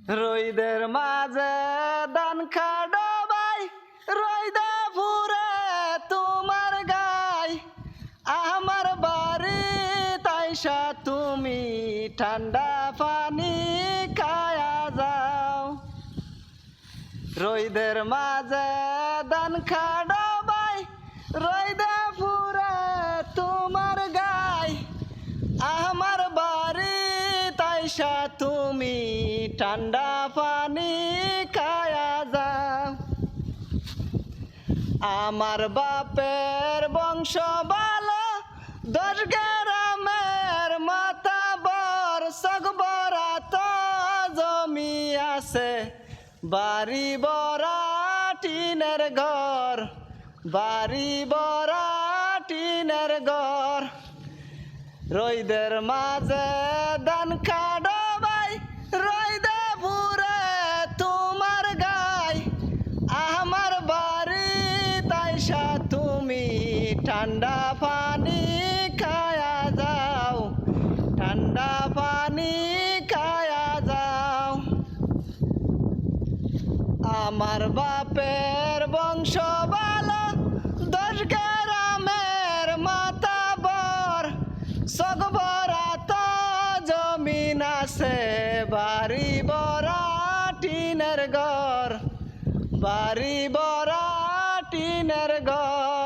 রইদের মাঝে দান খাডো ভাই রইদে ফুরে তোমার গাই আমার বাড়ি তাইসা তুমি ঠান্ডা পানি খায়া যাও রইদের মাঝে দান খাডো ভাই রইদে ফুরে তোমার গাই আমার বাড়ি তাইসা তুমি ঠান্ডা পানি খায়া যাও আমার বাপের বংশ ভালো 10 গ্রামের মাতাবর সকবরা তো জমি আছে বাড়ি বড়া টিনের ঘর বাড়ি বড়া টিনের ঘর রইদের মাঝে দান খাডো ভাই রইদে ফুরে তোমার গাই আমার বাড়ি তাইসা তুমি ঠান্ডা পানি খায়া যাও ঠান্ডা পানি খায়া যাও আমার বাপের বংশ ভালো 10 গ্রামের মাতাবর সকবরা তো জমিন আছে বাড়ি বড়া টিনের ঘর বাড়ি বড়া টিনের ঘর